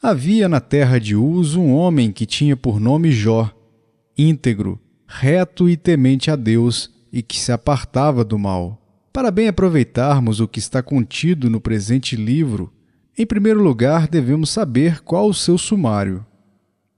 Havia na terra de Uz um homem que tinha por nome Jó, íntegro, reto e temente a Deus, e que se apartava do mal. Para bem aproveitarmos o que está contido no presente livro, em primeiro lugar devemos saber qual o seu sumário.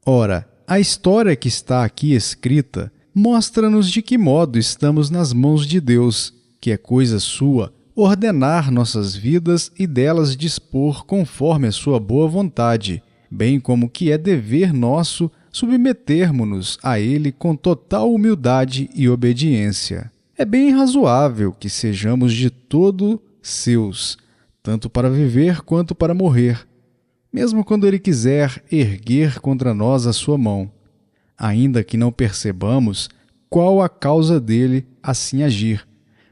Ora, a história que está aqui escrita mostra-nos de que modo estamos nas mãos de Deus, que é coisa sua ordenar nossas vidas e delas dispor conforme a sua boa vontade, bem como que é dever nosso submetermo-nos a Ele com total humildade e obediência. É bem razoável que sejamos de todo seus, tanto para viver quanto para morrer, mesmo quando Ele quiser erguer contra nós a sua mão, ainda que não percebamos qual a causa dele assim agir.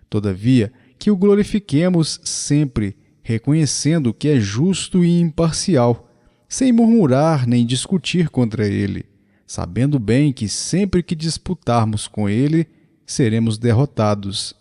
Todavia, que o glorifiquemos sempre, reconhecendo que é justo e imparcial, sem murmurar nem discutir contra ele, sabendo bem que sempre que disputarmos com ele, seremos derrotados.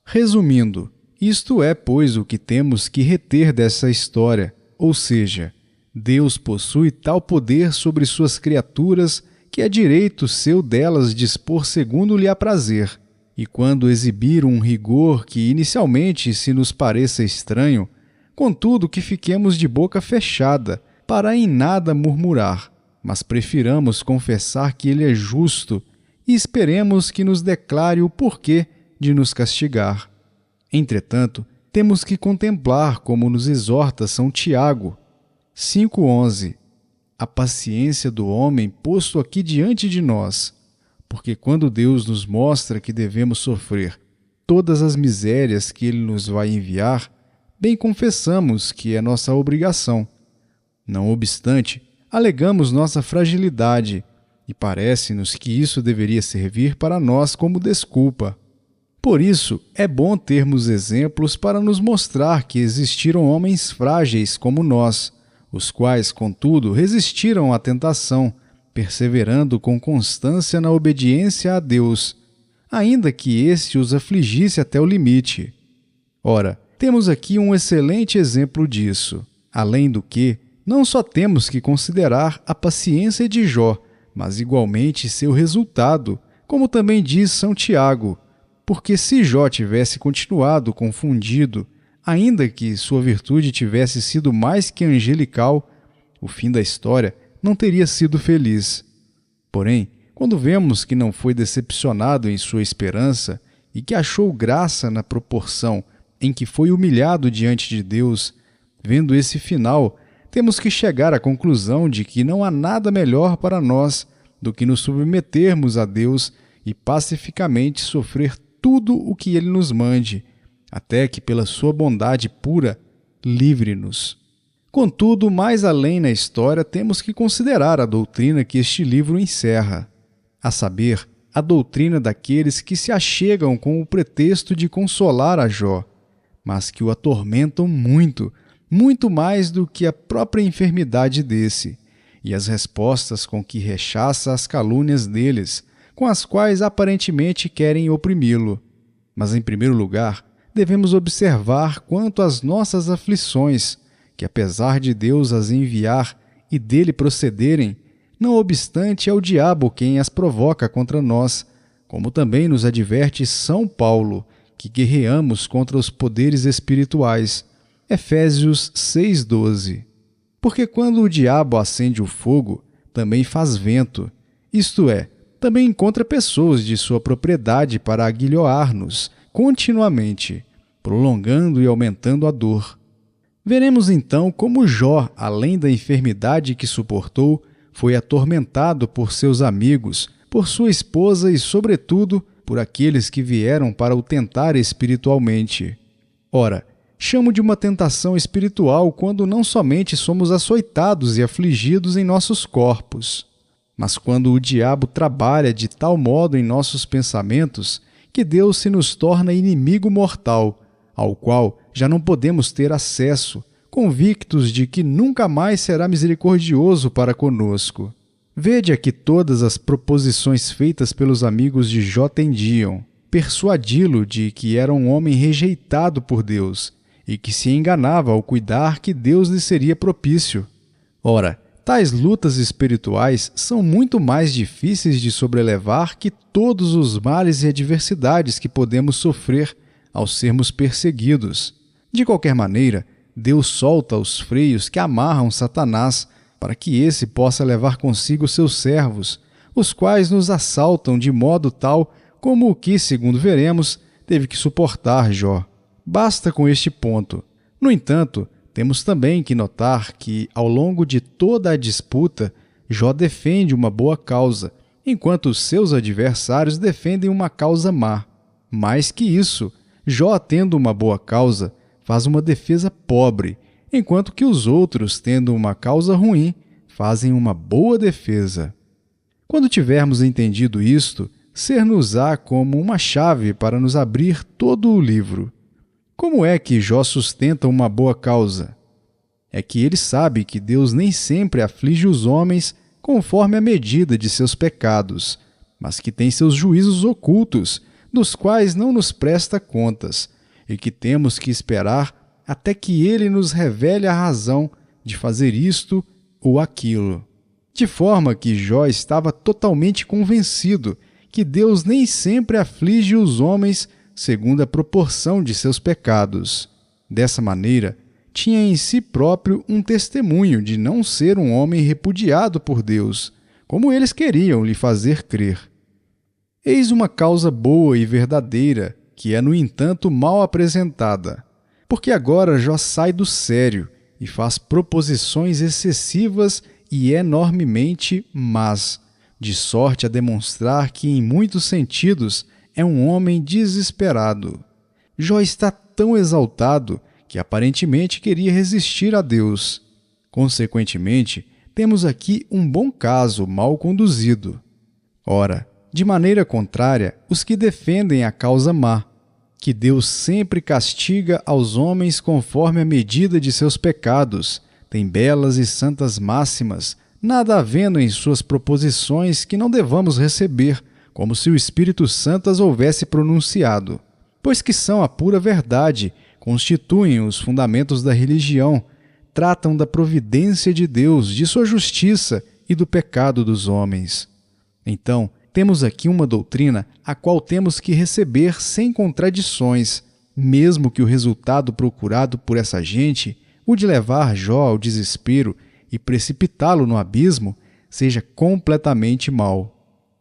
Resumindo, isto é, pois, o que temos que reter dessa história, ou seja, Deus possui tal poder sobre suas criaturas que é direito seu delas dispor segundo lhe aprazer. E quando exibir um rigor que inicialmente se nos pareça estranho, contudo que fiquemos de boca fechada, para em nada murmurar, mas prefiramos confessar que ele é justo e esperemos que nos declare o porquê de nos castigar. Entretanto, temos que contemplar como nos exorta São Tiago, 5,11, a paciência do homem posto aqui diante de nós, porque quando Deus nos mostra que devemos sofrer todas as misérias que Ele nos vai enviar, bem confessamos que é nossa obrigação. Não obstante, alegamos nossa fragilidade e parece-nos que isso deveria servir para nós como desculpa. Por isso, é bom termos exemplos para nos mostrar que existiram homens frágeis como nós, os quais, contudo, resistiram à tentação, perseverando com constância na obediência a Deus, ainda que este os afligisse até o limite. Ora, temos aqui um excelente exemplo disso, além do que, não só temos que considerar a paciência de Jó, mas igualmente seu resultado, como também diz São Tiago, porque se Jó tivesse continuado confundido, ainda que sua virtude tivesse sido mais que angelical, o fim da história não teria sido feliz. Porém, quando vemos que não foi decepcionado em sua esperança e que achou graça na proporção em que foi humilhado diante de Deus, vendo esse final, temos que chegar à conclusão de que não há nada melhor para nós do que nos submetermos a Deus e pacificamente sofrer tudo o que Ele nos mande, até que, pela sua bondade pura, livre-nos. Contudo, mais além na história, temos que considerar a doutrina que este livro encerra, a saber, a doutrina daqueles que se achegam com o pretexto de consolar a Jó, mas que o atormentam muito, muito mais do que a própria enfermidade desse, e as respostas com que rechaça as calúnias deles, com as quais aparentemente querem oprimi-lo. Mas, em primeiro lugar, devemos observar quanto às nossas aflições, que apesar de Deus as enviar e dele procederem, não obstante é o diabo quem as provoca contra nós, como também nos adverte São Paulo, que guerreamos contra os poderes espirituais. Efésios 6,12. Porque quando o diabo acende o fogo, também faz vento, isto é, também encontra pessoas de sua propriedade para aguilhoar-nos continuamente, prolongando e aumentando a dor. Veremos então como Jó, além da enfermidade que suportou, foi atormentado por seus amigos, por sua esposa e, sobretudo, por aqueles que vieram para o tentar espiritualmente. Ora, chamo de uma tentação espiritual quando não somente somos açoitados e afligidos em nossos corpos, mas quando o diabo trabalha de tal modo em nossos pensamentos que Deus se nos torna inimigo mortal, ao qual já não podemos ter acesso, convictos de que nunca mais será misericordioso para conosco. Vede a que todas as proposições feitas pelos amigos de Jó tendiam, persuadi-lo de que era um homem rejeitado por Deus e que se enganava ao cuidar que Deus lhe seria propício. Ora, Tais lutas espirituais são muito mais difíceis de sobrelevar que todos os males e adversidades que podemos sofrer ao sermos perseguidos. De qualquer maneira, Deus solta os freios que amarram Satanás para que esse possa levar consigo seus servos, os quais nos assaltam de modo tal como o que, segundo veremos, teve que suportar Jó. Basta com este ponto. No entanto, temos também que notar que, ao longo de toda a disputa, Jó defende uma boa causa, enquanto os seus adversários defendem uma causa má. Mais que isso, Jó, tendo uma boa causa, faz uma defesa pobre, enquanto que os outros, tendo uma causa ruim, fazem uma boa defesa. Quando tivermos entendido isto, ser-nos-á como uma chave para nos abrir todo o livro. Como é que Jó sustenta uma boa causa? É que ele sabe que Deus nem sempre aflige os homens conforme a medida de seus pecados, mas que tem seus juízos ocultos, dos quais não nos presta contas, e que temos que esperar até que ele nos revele a razão de fazer isto ou aquilo. De forma que Jó estava totalmente convencido que Deus nem sempre aflige os homens segundo a proporção de seus pecados. Dessa maneira, tinha em si próprio um testemunho de não ser um homem repudiado por Deus, como eles queriam lhe fazer crer. Eis uma causa boa e verdadeira, que é, no entanto, mal apresentada, porque agora Jó sai do sério e faz proposições excessivas e enormemente más, de sorte a demonstrar que, em muitos sentidos, é um homem desesperado. Jó está tão exaltado que aparentemente queria resistir a Deus. Consequentemente, temos aqui um bom caso mal conduzido. Ora, de maneira contrária, os que defendem a causa má, que Deus sempre castiga aos homens conforme a medida de seus pecados, têm belas e santas máximas, nada havendo em suas proposições que não devamos receber, como se o Espírito Santo as houvesse pronunciado. Pois que são a pura verdade, constituem os fundamentos da religião, tratam da providência de Deus, de sua justiça e do pecado dos homens. Então, temos aqui uma doutrina a qual temos que receber sem contradições, mesmo que o resultado procurado por essa gente, o de levar Jó ao desespero e precipitá-lo no abismo, seja completamente mau.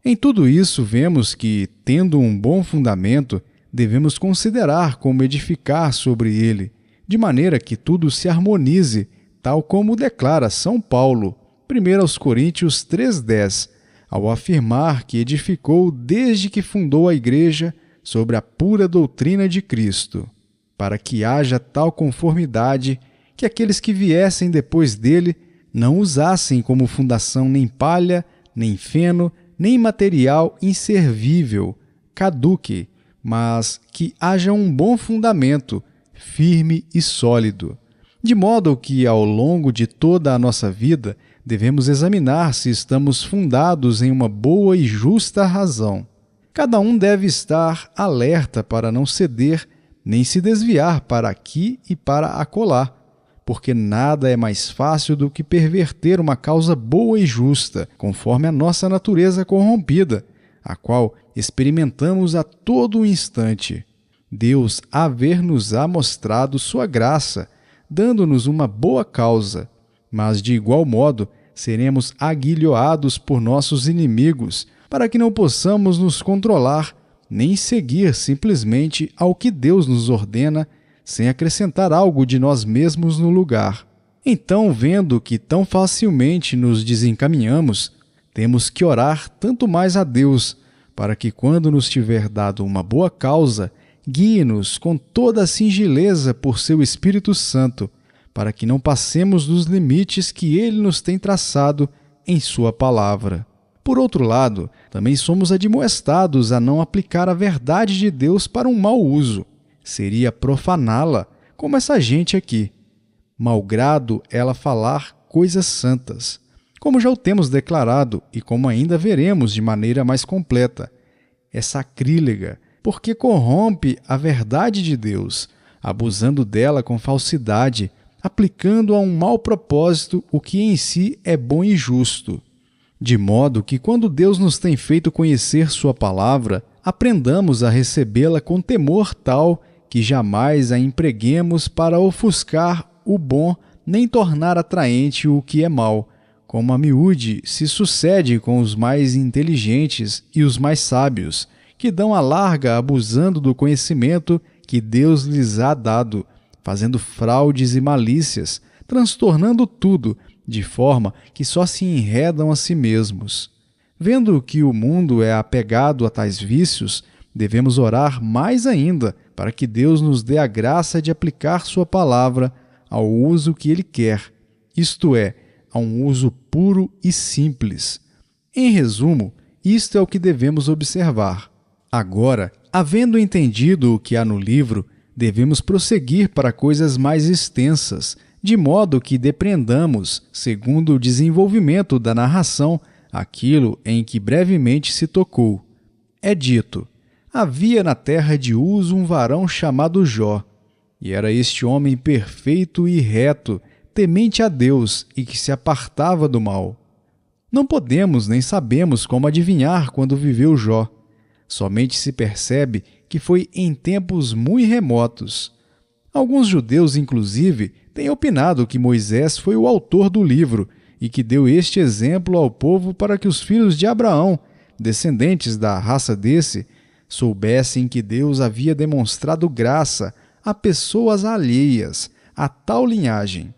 Em tudo isso, vemos que, tendo um bom fundamento, devemos considerar como edificar sobre ele, de maneira que tudo se harmonize, tal como declara São Paulo, 1 Coríntios 3,10, ao afirmar que edificou desde que fundou a Igreja sobre a pura doutrina de Cristo, para que haja tal conformidade que aqueles que viessem depois dele não usassem como fundação nem palha, nem feno, nem material inservível, caduque, mas que haja um bom fundamento, firme e sólido. De modo que, ao longo de toda a nossa vida, devemos examinar se estamos fundados em uma boa e justa razão. Cada um deve estar alerta para não ceder, nem se desviar para aqui e para acolá, porque nada é mais fácil do que perverter uma causa boa e justa, conforme a nossa natureza corrompida, a qual experimentamos a todo instante. Deus haver-nos-á mostrado sua graça, dando-nos uma boa causa, mas de igual modo seremos aguilhoados por nossos inimigos, para que não possamos nos controlar, nem seguir simplesmente ao que Deus nos ordena, sem acrescentar algo de nós mesmos no lugar. Então, vendo que tão facilmente nos desencaminhamos, temos que orar tanto mais a Deus, para que, quando nos tiver dado uma boa causa, guie-nos com toda a singeleza por seu Espírito Santo, para que não passemos dos limites que ele nos tem traçado em sua palavra. Por outro lado, também somos admoestados a não aplicar a verdade de Deus para um mau uso. Seria profaná-la, como essa gente aqui. Malgrado ela falar coisas santas. Como já o temos declarado e como ainda veremos de maneira mais completa, é sacrílega, porque corrompe a verdade de Deus, abusando dela com falsidade, aplicando a um mau propósito o que em si é bom e justo. De modo que, quando Deus nos tem feito conhecer Sua palavra, aprendamos a recebê-la com temor tal que jamais a empreguemos para ofuscar o bom nem tornar atraente o que é mau, como a miúde se sucede com os mais inteligentes e os mais sábios, que dão a larga abusando do conhecimento que Deus lhes há dado, fazendo fraudes e malícias, transtornando tudo, de forma que só se enredam a si mesmos. Vendo que o mundo é apegado a tais vícios, devemos orar mais ainda para que Deus nos dê a graça de aplicar Sua palavra ao uso que Ele quer, isto é, a um uso puro e simples. Em resumo, isto é o que devemos observar. Agora, havendo entendido o que há no livro, devemos prosseguir para coisas mais extensas, de modo que depreendamos, segundo o desenvolvimento da narração, aquilo em que brevemente se tocou. É dito: havia na terra de Uz um varão chamado Jó, e era este homem perfeito e reto, temente a Deus e que se apartava do mal. Não podemos nem sabemos como adivinhar quando viveu Jó. Somente se percebe que foi em tempos muito remotos. Alguns judeus, inclusive, têm opinado que Moisés foi o autor do livro e que deu este exemplo ao povo para que os filhos de Abraão, descendentes da raça desse, soubessem que Deus havia demonstrado graça a pessoas alheias a tal linhagem,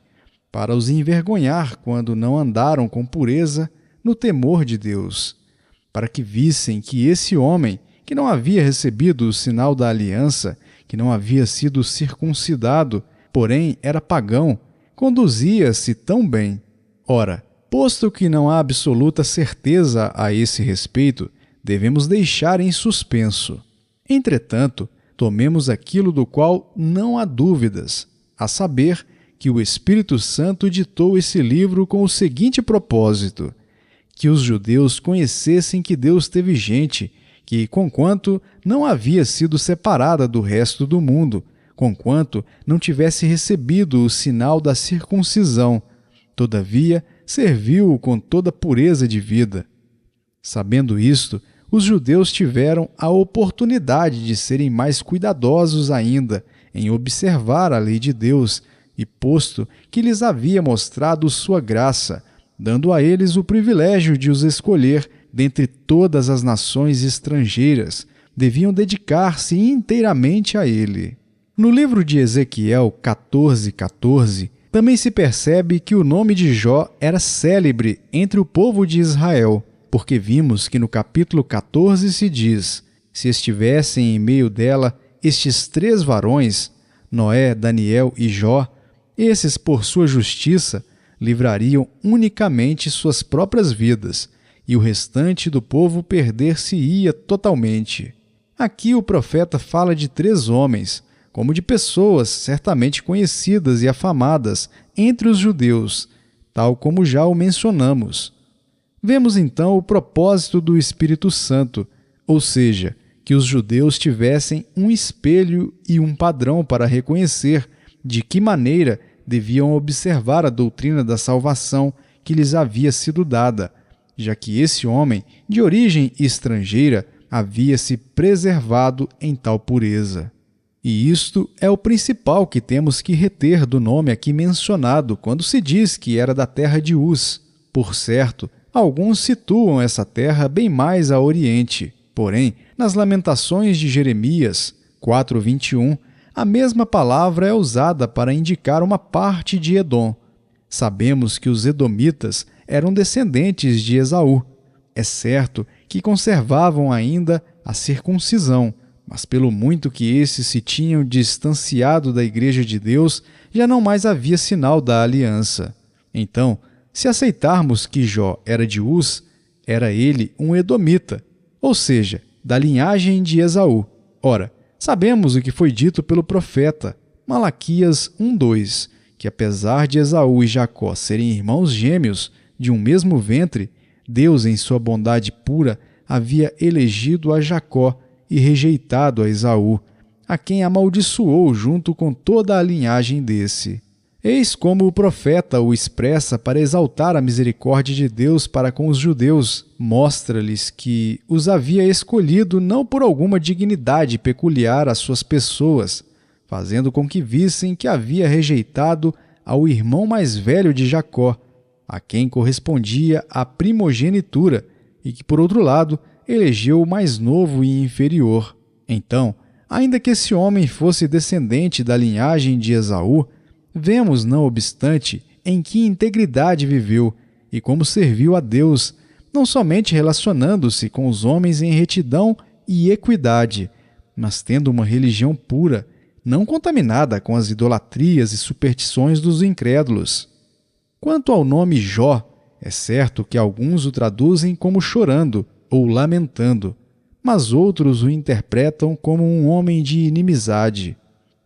para os envergonhar quando não andaram com pureza no temor de Deus, para que vissem que esse homem, que não havia recebido o sinal da aliança, que não havia sido circuncidado, porém era pagão, conduzia-se tão bem. Ora, posto que não há absoluta certeza a esse respeito, devemos deixar em suspenso. Entretanto, tomemos aquilo do qual não há dúvidas, a saber, que o Espírito Santo ditou esse livro com o seguinte propósito: que os judeus conhecessem que Deus teve gente, que, conquanto não havia sido separada do resto do mundo, conquanto não tivesse recebido o sinal da circuncisão, todavia serviu-o com toda pureza de vida. Sabendo isto, os judeus tiveram a oportunidade de serem mais cuidadosos ainda em observar a lei de Deus, e posto que lhes havia mostrado sua graça, dando a eles o privilégio de os escolher dentre todas as nações estrangeiras, deviam dedicar-se inteiramente a ele. No livro de Ezequiel 14:14, também se percebe que o nome de Jó era célebre entre o povo de Israel, porque vimos que no capítulo 14 se diz: se estivessem em meio dela estes 3 varões, Noé, Daniel e Jó, esses, por sua justiça, livrariam unicamente suas próprias vidas, e o restante do povo perder-se-ia totalmente. Aqui o profeta fala de 3 homens, como de pessoas certamente conhecidas e afamadas entre os judeus, tal como já o mencionamos. Vemos então o propósito do Espírito Santo, ou seja, que os judeus tivessem um espelho e um padrão para reconhecer de que maneira deviam observar a doutrina da salvação que lhes havia sido dada, já que esse homem, de origem estrangeira, havia se preservado em tal pureza. E isto é o principal que temos que reter do nome aqui mencionado quando se diz que era da terra de Uz. Por certo, alguns situam essa terra bem mais a oriente, porém, nas Lamentações de Jeremias 4:21, a mesma palavra é usada para indicar uma parte de Edom. Sabemos que os edomitas eram descendentes de Esaú. É certo que conservavam ainda a circuncisão, mas pelo muito que esses se tinham distanciado da Igreja de Deus, já não mais havia sinal da aliança. Então, se aceitarmos que Jó era de Uz, era ele um edomita, ou seja, da linhagem de Esaú. Ora, sabemos o que foi dito pelo profeta, Malaquias 1:2, que apesar de Esaú e Jacó serem irmãos gêmeos de um mesmo ventre, Deus, em sua bondade pura, havia elegido a Jacó e rejeitado a Esaú, a quem amaldiçoou junto com toda a linhagem desse. Eis como o profeta o expressa para exaltar a misericórdia de Deus para com os judeus. Mostra-lhes que os havia escolhido não por alguma dignidade peculiar às suas pessoas, fazendo com que vissem que havia rejeitado ao irmão mais velho de Jacó, a quem correspondia a primogenitura, e que, por outro lado, elegeu o mais novo e inferior. Então, ainda que esse homem fosse descendente da linhagem de Esaú, vemos, não obstante, em que integridade viveu e como serviu a Deus, não somente relacionando-se com os homens em retidão e equidade, mas tendo uma religião pura, não contaminada com as idolatrias e superstições dos incrédulos. Quanto ao nome Jó, é certo que alguns o traduzem como chorando ou lamentando, mas outros o interpretam como um homem de inimizade,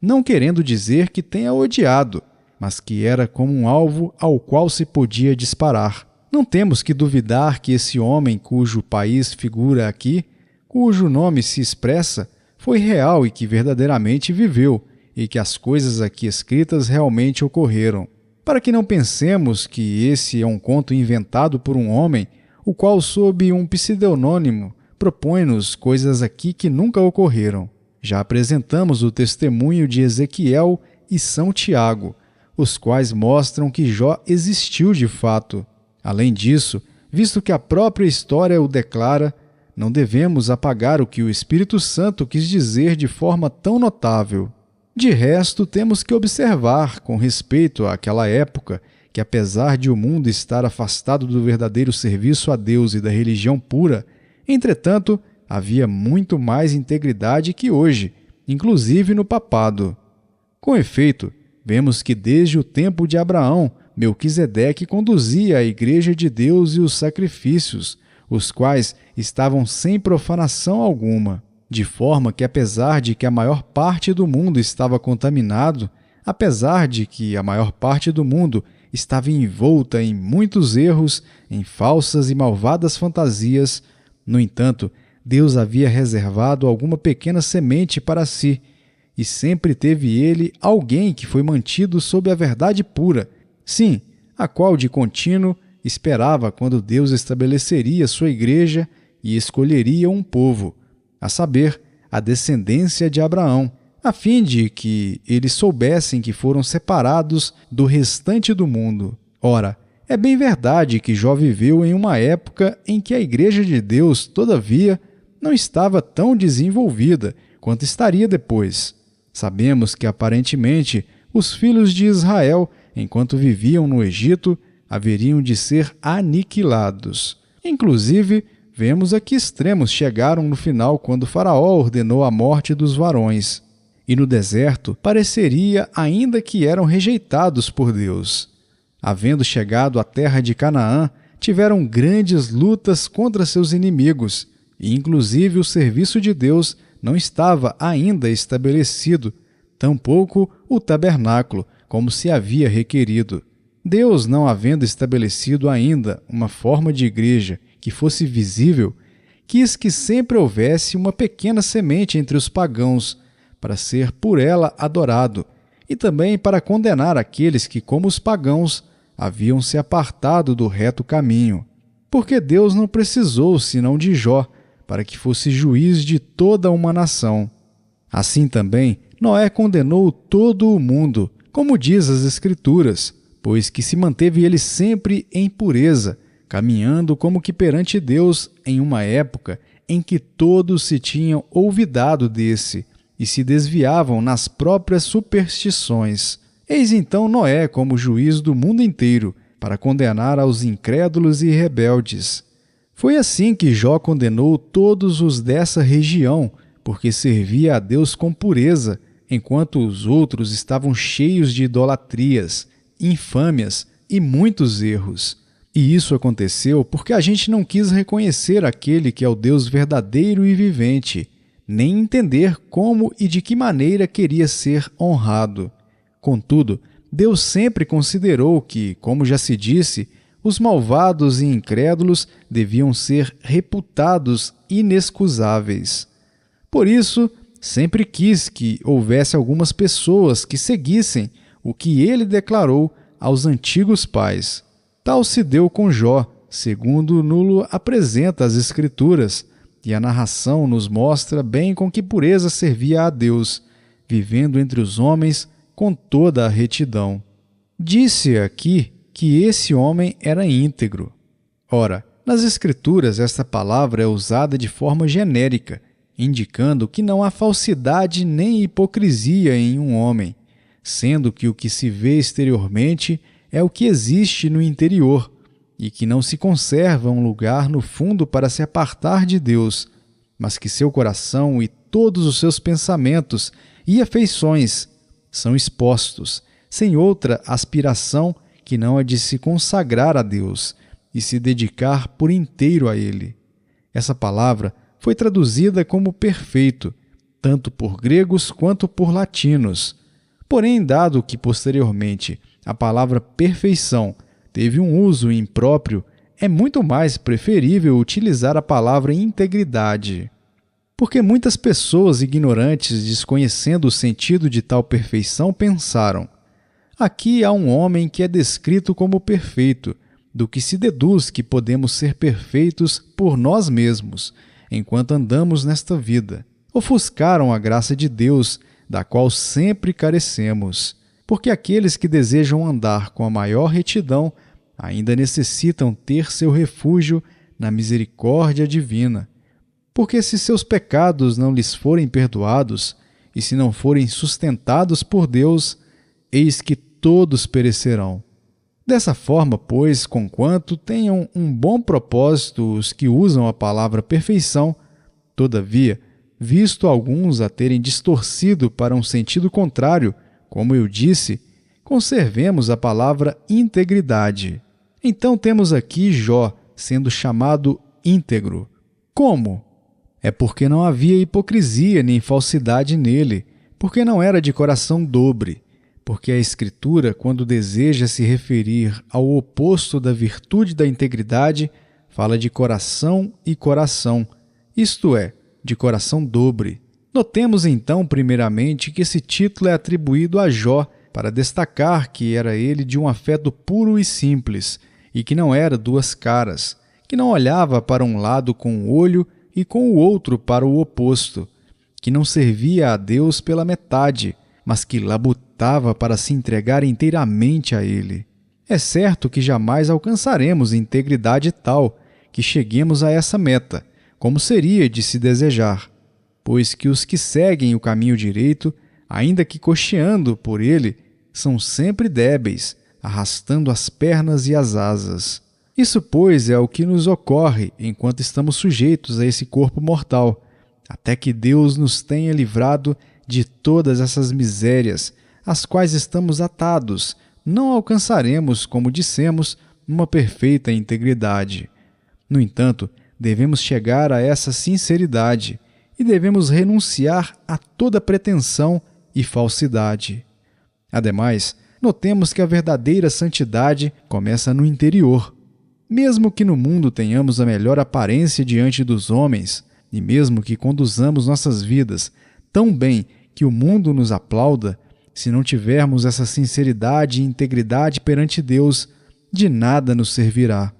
não querendo dizer que tenha odiado, mas que era como um alvo ao qual se podia disparar. Não temos que duvidar que esse homem cujo país figura aqui, cujo nome se expressa, foi real e que verdadeiramente viveu, e que as coisas aqui escritas realmente ocorreram. Para que não pensemos que esse é um conto inventado por um homem, o qual, sob um pseudônimo, propõe-nos coisas aqui que nunca ocorreram. Já apresentamos o testemunho de Ezequiel e São Tiago, os quais mostram que Jó existiu de fato. Além disso, visto que a própria história o declara, não devemos apagar o que o Espírito Santo quis dizer de forma tão notável. De resto, temos que observar, com respeito àquela época, que apesar de o mundo estar afastado do verdadeiro serviço a Deus e da religião pura, entretanto, havia muito mais integridade que hoje, inclusive no papado. Com efeito, vemos que desde o tempo de Abraão, Melquisedeque conduzia a Igreja de Deus e os sacrifícios, os quais estavam sem profanação alguma. De forma que, apesar de que a maior parte do mundo estava contaminado, apesar de que a maior parte do mundo estava envolta em muitos erros, em falsas e malvadas fantasias, no entanto, Deus havia reservado alguma pequena semente para si, e sempre teve ele alguém que foi mantido sob a verdade pura, sim, a qual de contínuo esperava quando Deus estabeleceria sua igreja e escolheria um povo, a saber, a descendência de Abraão, a fim de que eles soubessem que foram separados do restante do mundo. Ora, é bem verdade que Jó viveu em uma época em que a Igreja de Deus, todavia, não estava tão desenvolvida quanto estaria depois. Sabemos que, aparentemente, os filhos de Israel, enquanto viviam no Egito, haveriam de ser aniquilados. Inclusive, vemos a que extremos chegaram no final quando Faraó ordenou a morte dos varões. E no deserto pareceria ainda que eram rejeitados por Deus. Havendo chegado à terra de Canaã, tiveram grandes lutas contra seus inimigos, e inclusive o serviço de Deus não estava ainda estabelecido, tampouco o tabernáculo, como se havia requerido. Deus, não havendo estabelecido ainda uma forma de igreja que fosse visível, quis que sempre houvesse uma pequena semente entre os pagãos, para ser por ela adorado, e também para condenar aqueles que, como os pagãos, haviam se apartado do reto caminho. Porque Deus não precisou senão de Jó, para que fosse juiz de toda uma nação. Assim também, Noé condenou todo o mundo, como diz as Escrituras, pois que se manteve ele sempre em pureza, caminhando como que perante Deus em uma época em que todos se tinham olvidado desse e se desviavam nas próprias superstições. Eis então Noé como juiz do mundo inteiro, para condenar aos incrédulos e rebeldes. Foi assim que Jó condenou todos os dessa região, porque servia a Deus com pureza, enquanto os outros estavam cheios de idolatrias, infâmias e muitos erros. E isso aconteceu porque a gente não quis reconhecer aquele que é o Deus verdadeiro e vivente, nem entender como e de que maneira queria ser honrado. Contudo, Deus sempre considerou que, como já se disse, os malvados e incrédulos deviam ser reputados inexcusáveis. Por isso, sempre quis que houvesse algumas pessoas que seguissem o que ele declarou aos antigos pais. Tal se deu com Jó, segundo nulo apresenta as Escrituras, e a narração nos mostra bem com que pureza servia a Deus, vivendo entre os homens com toda a retidão. Disse aqui que esse homem era íntegro. Ora, nas Escrituras esta palavra é usada de forma genérica, indicando que não há falsidade nem hipocrisia em um homem, sendo que o que se vê exteriormente é o que existe no interior, e que não se conserva um lugar no fundo para se apartar de Deus, mas que seu coração e todos os seus pensamentos e afeições são expostos, sem outra aspiração que não a de se consagrar a Deus e se dedicar por inteiro a Ele. Essa palavra foi traduzida como perfeito, tanto por gregos quanto por latinos. Porém, dado que posteriormente a palavra perfeição teve um uso impróprio, é muito mais preferível utilizar a palavra integridade. Porque muitas pessoas ignorantes, desconhecendo o sentido de tal perfeição, pensaram: aqui há um homem que é descrito como perfeito, do que se deduz que podemos ser perfeitos por nós mesmos, enquanto andamos nesta vida. Ofuscaram a graça de Deus, da qual sempre carecemos, porque aqueles que desejam andar com a maior retidão ainda necessitam ter seu refúgio na misericórdia divina. Porque se seus pecados não lhes forem perdoados, e se não forem sustentados por Deus, eis que todos perecerão. Dessa forma, pois, conquanto tenham um bom propósito os que usam a palavra perfeição, todavia, visto alguns a terem distorcido para um sentido contrário, como eu disse, conservemos a palavra integridade. Então temos aqui Jó sendo chamado íntegro. Como? É porque não havia hipocrisia nem falsidade nele, porque não era de coração dobre, porque a Escritura, quando deseja se referir ao oposto da virtude da integridade, fala de coração e coração, isto é, de coração dobre. Notemos então, primeiramente, que esse título é atribuído a Jó para destacar que era ele de um afeto puro e simples, e que não era duas caras, que não olhava para um lado com um olho e com o outro para o oposto, que não servia a Deus pela metade, mas que labutava para se entregar inteiramente a Ele. É certo que jamais alcançaremos integridade tal que cheguemos a essa meta, como seria de se desejar, pois que os que seguem o caminho direito, ainda que cocheando por ele, são sempre débeis, arrastando as pernas e as asas. Isso, pois, é o que nos ocorre enquanto estamos sujeitos a esse corpo mortal, até que Deus nos tenha livrado de todas essas misérias, às quais estamos atados. Não alcançaremos, como dissemos, uma perfeita integridade. No entanto, devemos chegar a essa sinceridade e devemos renunciar a toda pretensão e falsidade. Ademais, notemos que a verdadeira santidade começa no interior. Mesmo que no mundo tenhamos a melhor aparência diante dos homens, e mesmo que conduzamos nossas vidas tão bem que o mundo nos aplauda, se não tivermos essa sinceridade e integridade perante Deus, de nada nos servirá.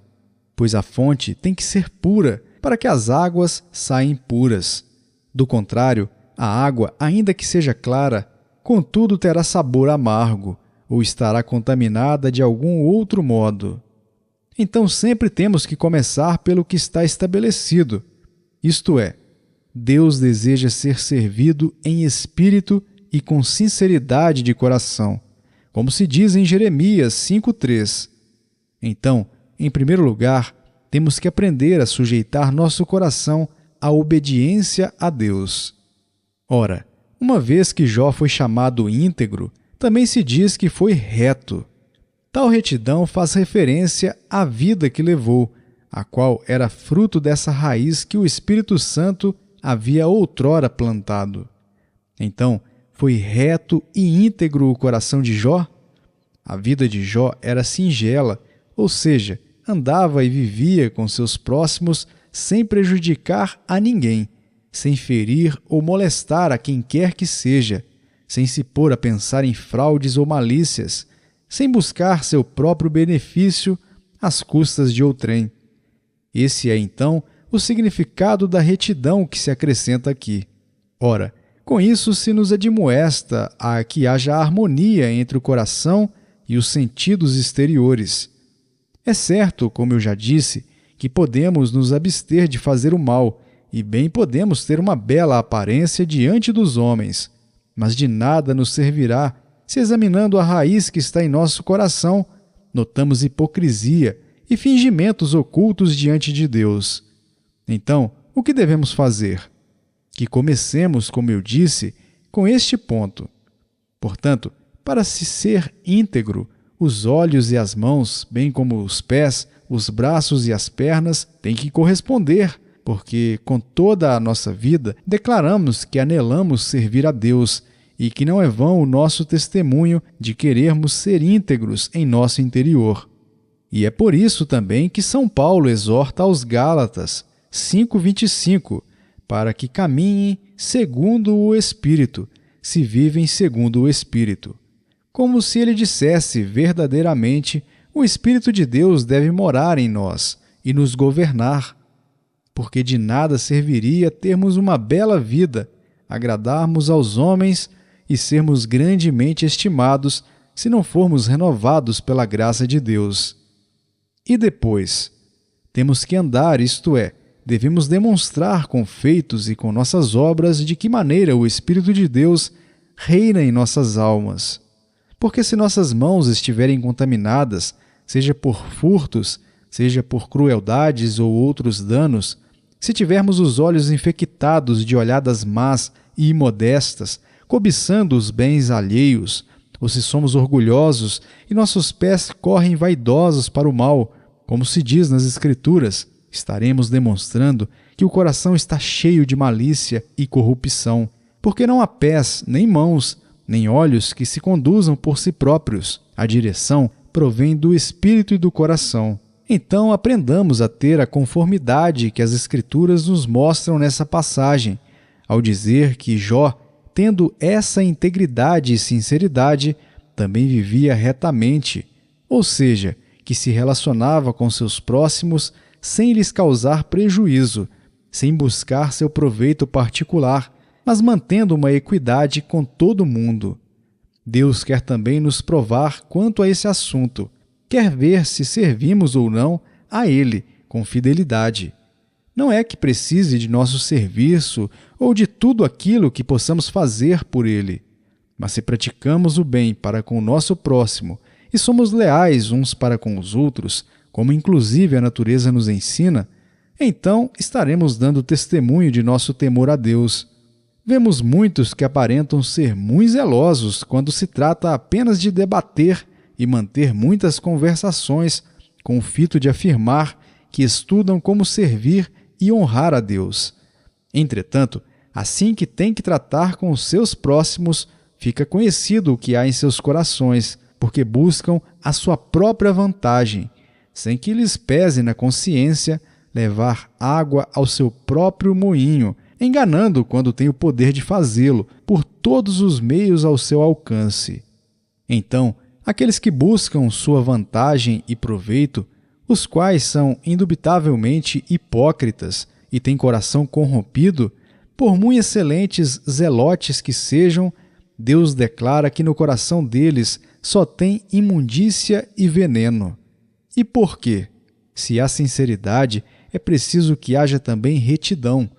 Pois a fonte tem que ser pura, para que as águas saiam puras. Do contrário, a água, ainda que seja clara, contudo terá sabor amargo, ou estará contaminada de algum outro modo. Então sempre temos que começar pelo que está estabelecido, isto é, Deus deseja ser servido em espírito e com sinceridade de coração, como se diz em Jeremias 5:3. Então, em primeiro lugar, temos que aprender a sujeitar nosso coração à obediência a Deus. Ora, uma vez que Jó foi chamado íntegro, também se diz que foi reto. Tal retidão faz referência à vida que levou, a qual era fruto dessa raiz que o Espírito Santo havia outrora plantado. Então, foi reto e íntegro o coração de Jó? A vida de Jó era singela, ou seja, andava e vivia com seus próximos sem prejudicar a ninguém, sem ferir ou molestar a quem quer que seja, sem se pôr a pensar em fraudes ou malícias, sem buscar seu próprio benefício às custas de outrem. Esse é, então, o significado da retidão que se acrescenta aqui. Ora, com isso se nos admoesta a que haja harmonia entre o coração e os sentidos exteriores. É certo, como eu já disse, que podemos nos abster de fazer o mal, e bem podemos ter uma bela aparência diante dos homens, mas de nada nos servirá se, examinando a raiz que está em nosso coração, notamos hipocrisia e fingimentos ocultos diante de Deus. Então, o que devemos fazer? Que comecemos, como eu disse, com este ponto. Portanto, para se ser íntegro, os olhos e as mãos, bem como os pés, os braços e as pernas, têm que corresponder, porque com toda a nossa vida declaramos que anelamos servir a Deus e que não é vão o nosso testemunho de querermos ser íntegros em nosso interior. E é por isso também que São Paulo exorta aos Gálatas 5:25, para que caminhem segundo o Espírito, se vivem segundo o Espírito. Como se ele dissesse verdadeiramente: o Espírito de Deus deve morar em nós e nos governar, porque de nada serviria termos uma bela vida, agradarmos aos homens e sermos grandemente estimados se não formos renovados pela graça de Deus. E depois? Temos que andar, isto é, devemos demonstrar com feitos e com nossas obras de que maneira o Espírito de Deus reina em nossas almas. Porque se nossas mãos estiverem contaminadas, seja por furtos, seja por crueldades ou outros danos, se tivermos os olhos infectados de olhadas más e imodestas, cobiçando os bens alheios, ou se somos orgulhosos e nossos pés correm vaidosos para o mal, como se diz nas Escrituras, estaremos demonstrando que o coração está cheio de malícia e corrupção, porque não há pés, nem mãos, nem olhos que se conduzam por si próprios. A direção provém do espírito e do coração. Então aprendamos a ter a conformidade que as Escrituras nos mostram nessa passagem, ao dizer que Jó, tendo essa integridade e sinceridade, também vivia retamente, ou seja, que se relacionava com seus próximos sem lhes causar prejuízo, sem buscar seu proveito particular, mas mantendo uma equidade com todo mundo. Deus quer também nos provar quanto a esse assunto, quer ver se servimos ou não a Ele com fidelidade. Não é que precise de nosso serviço ou de tudo aquilo que possamos fazer por Ele, mas se praticamos o bem para com o nosso próximo e somos leais uns para com os outros, como inclusive a natureza nos ensina, então estaremos dando testemunho de nosso temor a Deus. Vemos muitos que aparentam ser muito zelosos quando se trata apenas de debater e manter muitas conversações com o fito de afirmar que estudam como servir e honrar a Deus. Entretanto, assim que tem que tratar com os seus próximos, fica conhecido o que há em seus corações, porque buscam a sua própria vantagem, sem que lhes pese na consciência levar água ao seu próprio moinho, enganando quando tem o poder de fazê-lo, por todos os meios ao seu alcance. Então, aqueles que buscam sua vantagem e proveito, os quais são indubitavelmente hipócritas e têm coração corrompido, por muito excelentes zelotes que sejam, Deus declara que no coração deles só tem imundícia e veneno. E por quê? Se há sinceridade, é preciso que haja também retidão.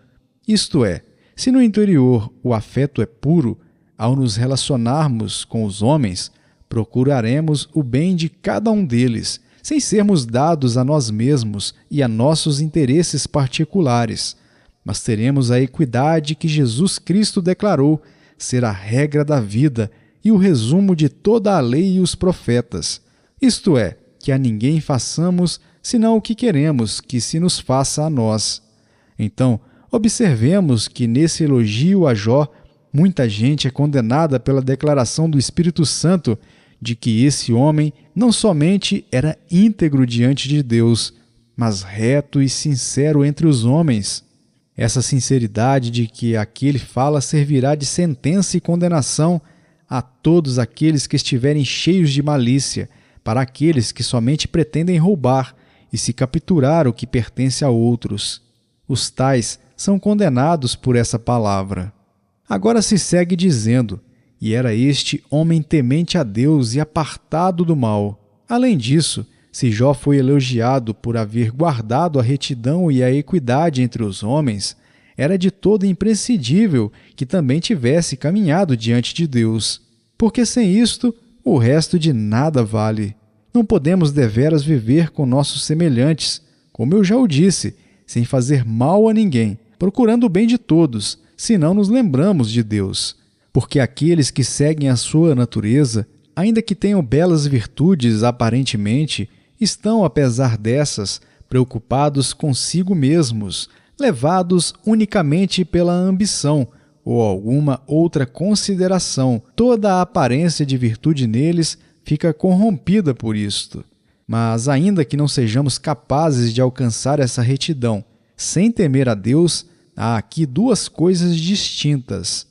Isto é, se no interior o afeto é puro, ao nos relacionarmos com os homens, procuraremos o bem de cada um deles, sem sermos dados a nós mesmos e a nossos interesses particulares, mas teremos a equidade que Jesus Cristo declarou ser a regra da vida e o resumo de toda a lei e os profetas, isto é, que a ninguém façamos senão o que queremos que se nos faça a nós. Então, observemos que nesse elogio a Jó, muita gente é condenada pela declaração do Espírito Santo de que esse homem não somente era íntegro diante de Deus, mas reto e sincero entre os homens. Essa sinceridade de que aquele fala servirá de sentença e condenação a todos aqueles que estiverem cheios de malícia, para aqueles que somente pretendem roubar e se capturar o que pertence a outros. Os tais são condenados por essa palavra. Agora se segue dizendo: e era este homem temente a Deus e apartado do mal. Além disso, se Jó foi elogiado por haver guardado a retidão e a equidade entre os homens, era de todo imprescindível que também tivesse caminhado diante de Deus, porque sem isto o resto de nada vale. Não podemos deveras viver com nossos semelhantes, como eu já o disse, sem fazer mal a ninguém, procurando o bem de todos, se não nos lembramos de Deus. Porque aqueles que seguem a sua natureza, ainda que tenham belas virtudes aparentemente, estão, apesar dessas, preocupados consigo mesmos, levados unicamente pela ambição ou alguma outra consideração. Toda a aparência de virtude neles fica corrompida por isto. Mas, ainda que não sejamos capazes de alcançar essa retidão sem temer a Deus, há aqui duas coisas distintas.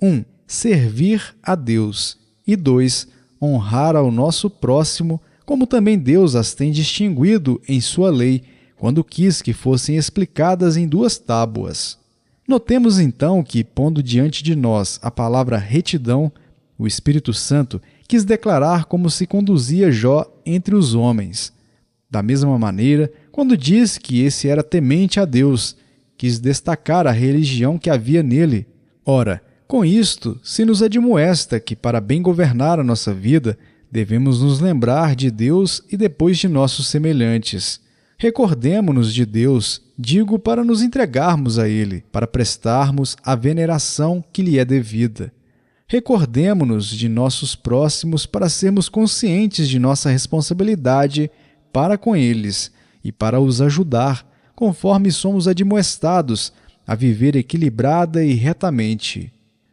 1. Servir a Deus. E 2. Honrar ao nosso próximo, como também Deus as tem distinguido em sua lei, quando quis que fossem explicadas em 2 tábuas. Notemos então que, pondo diante de nós a palavra retidão, o Espírito Santo quis declarar como se conduzia Jó entre os homens. Da mesma maneira, quando diz que esse era temente a Deus, quis destacar a religião que havia nele. Ora, com isto se nos admoesta que, para bem governar a nossa vida, devemos nos lembrar de Deus e depois de nossos semelhantes. Recordemo-nos de Deus, digo, para nos entregarmos a Ele, para prestarmos a veneração que lhe é devida. Recordemo-nos de nossos próximos para sermos conscientes de nossa responsabilidade para com eles e para os ajudar, conforme somos admoestados a viver equilibrada e retamente.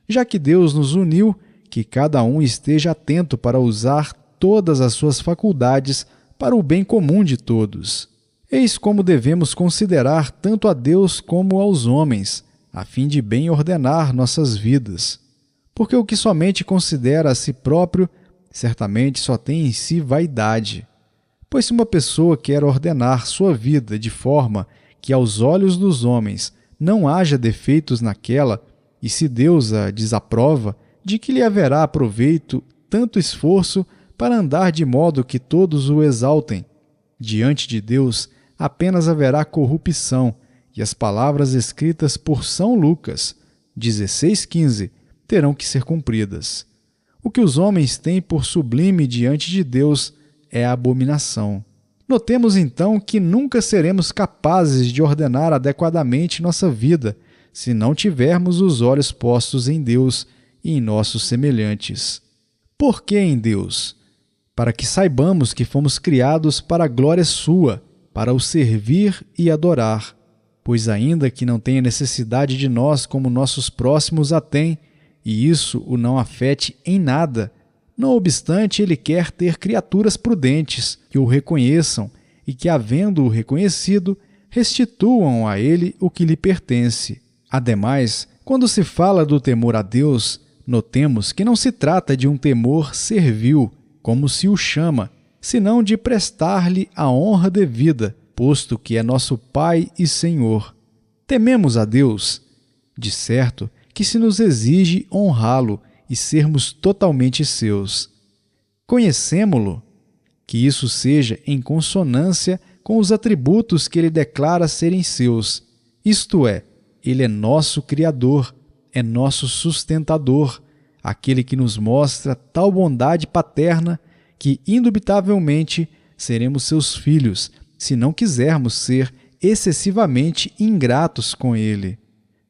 Já que Deus nos uniu, que cada um esteja atento para usar todas as suas faculdades para o bem comum de todos. Eis como devemos considerar tanto a Deus como aos homens, a fim de bem ordenar nossas vidas. Porque o que somente considera a si próprio, certamente só tem em si vaidade. Pois se uma pessoa quer ordenar sua vida de forma que aos olhos dos homens não haja defeitos naquela, e se Deus a desaprova, de que lhe haverá proveito tanto esforço para andar de modo que todos o exaltem? Diante de Deus apenas haverá corrupção, e as palavras escritas por São Lucas, 16,15, terão que ser cumpridas. O que os homens têm por sublime diante de Deus é a abominação. Notemos então que nunca seremos capazes de ordenar adequadamente nossa vida se não tivermos os olhos postos em Deus e em nossos semelhantes. Por que em Deus? Para que saibamos que fomos criados para a glória sua, para o servir e adorar. Pois ainda que não tenha necessidade de nós como nossos próximos a têm, e isso o não afete em nada, não obstante ele quer ter criaturas prudentes que o reconheçam e que, havendo-o reconhecido, restituam a ele o que lhe pertence. Ademais, quando se fala do temor a Deus, notemos que não se trata de um temor servil, como se o chama, senão de prestar-lhe a honra devida, posto que é nosso Pai e Senhor. Tememos a Deus? De certo que se nos exige honrá-lo e sermos totalmente seus. Conhecemo-lo? Que isso seja em consonância com os atributos que ele declara serem seus, isto é, ele é nosso Criador, é nosso sustentador, aquele que nos mostra tal bondade paterna que, indubitavelmente, seremos seus filhos, se não quisermos ser excessivamente ingratos com ele.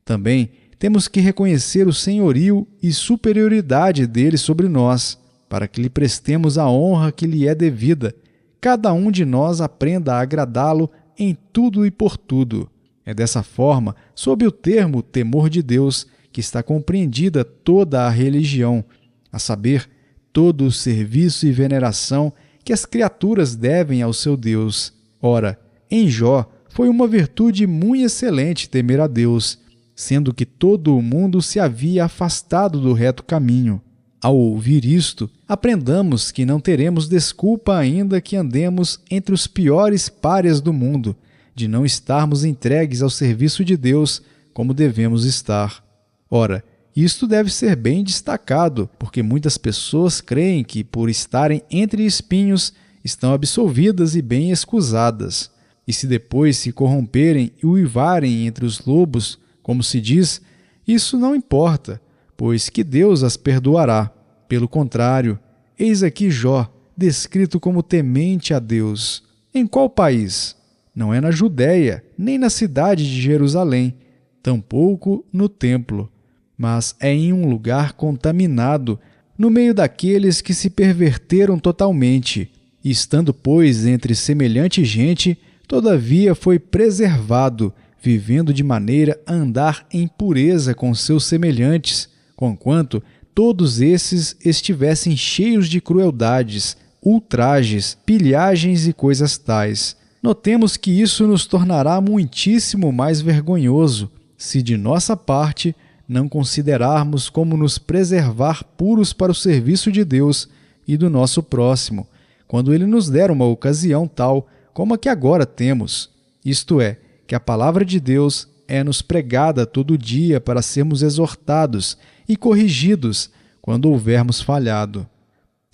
Também temos que reconhecer o senhorio e superioridade dele sobre nós, para que lhe prestemos a honra que lhe é devida. Cada um de nós aprenda a agradá-lo em tudo e por tudo. É dessa forma, sob o termo temor de Deus, que está compreendida toda a religião, a saber, todo o serviço e veneração que as criaturas devem ao seu Deus. Ora, em Jó foi uma virtude muito excelente temer a Deus, sendo que todo o mundo se havia afastado do reto caminho. Ao ouvir isto, aprendamos que não teremos desculpa ainda que andemos entre os piores párias do mundo, de não estarmos entregues ao serviço de Deus como devemos estar. Ora, isto deve ser bem destacado, porque muitas pessoas creem que, por estarem entre espinhos, estão absolvidas e bem escusadas. E se depois se corromperem e uivarem entre os lobos, como se diz, isso não importa, pois que Deus as perdoará. Pelo contrário, eis aqui Jó, descrito como temente a Deus. Em qual país? Não é na Judéia, nem na cidade de Jerusalém, tampouco no templo, mas é em um lugar contaminado, no meio daqueles que se perverteram totalmente. E estando, pois, entre semelhante gente, todavia foi preservado, vivendo de maneira a andar em pureza com seus semelhantes, conquanto todos esses estivessem cheios de crueldades, ultrajes, pilhagens e coisas tais. Notemos que isso nos tornará muitíssimo mais vergonhoso, se de nossa parte não considerarmos como nos preservar puros para o serviço de Deus e do nosso próximo, quando Ele nos der uma ocasião tal como a que agora temos, isto é, que a palavra de Deus é-nos pregada todo dia para sermos exortados e corrigidos quando houvermos falhado.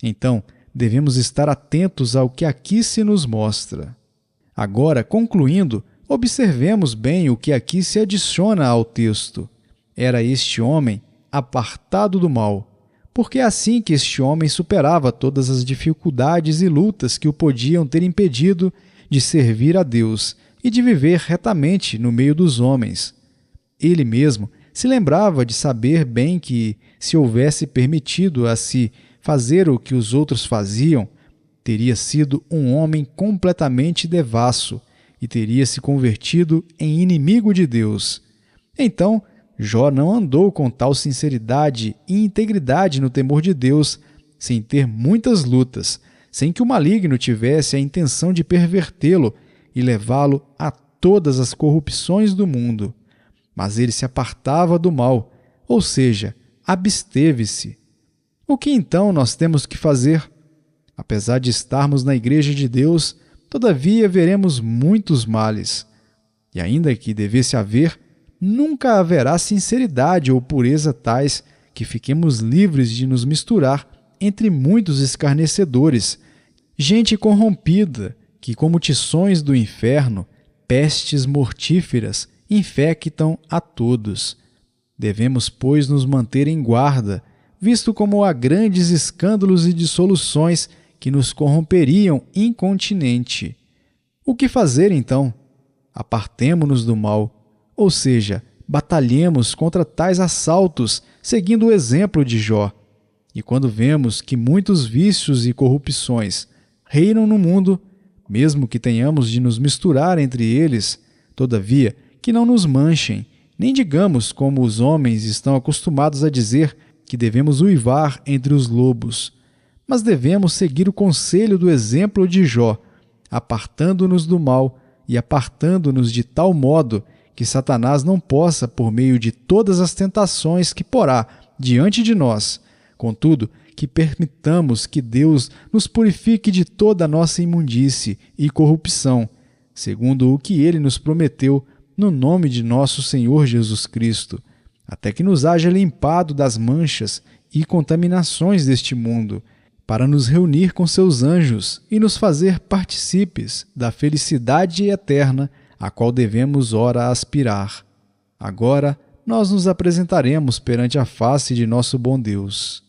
Então, devemos estar atentos ao que aqui se nos mostra. Agora, concluindo, observemos bem o que aqui se adiciona ao texto. Era este homem apartado do mal, porque é assim que este homem superava todas as dificuldades e lutas que o podiam ter impedido de servir a Deus e de viver retamente no meio dos homens. Ele mesmo se lembrava de saber bem que, se houvesse permitido a si fazer o que os outros faziam, teria sido um homem completamente devasso e teria se convertido em inimigo de Deus. Então, Jó não andou com tal sinceridade e integridade no temor de Deus, sem ter muitas lutas, sem que o maligno tivesse a intenção de pervertê-lo e levá-lo a todas as corrupções do mundo. Mas ele se apartava do mal, ou seja, absteve-se. O que então nós temos que fazer? Apesar de estarmos na Igreja de Deus, todavia veremos muitos males. E ainda que devesse haver, nunca haverá sinceridade ou pureza tais que fiquemos livres de nos misturar entre muitos escarnecedores, gente corrompida, que, como tições do inferno, pestes mortíferas, infectam a todos. Devemos, pois, nos manter em guarda, visto como há grandes escândalos e dissoluções que nos corromperiam incontinenti. O que fazer, então? Apartemo-nos do mal, ou seja, batalhemos contra tais assaltos, seguindo o exemplo de Jó. E quando vemos que muitos vícios e corrupções reinam no mundo, mesmo que tenhamos de nos misturar entre eles, todavia, que não nos manchem, nem digamos como os homens estão acostumados a dizer que devemos uivar entre os lobos, mas devemos seguir o conselho do exemplo de Jó, apartando-nos do mal e apartando-nos de tal modo que Satanás não possa, por meio de todas as tentações que porá diante de nós, contudo, que permitamos que Deus nos purifique de toda a nossa imundície e corrupção, segundo o que Ele nos prometeu no nome de nosso Senhor Jesus Cristo, até que nos haja limpado das manchas e contaminações deste mundo, para nos reunir com seus anjos e nos fazer partícipes da felicidade eterna a qual devemos ora aspirar. Agora nós nos apresentaremos perante a face de nosso bom Deus.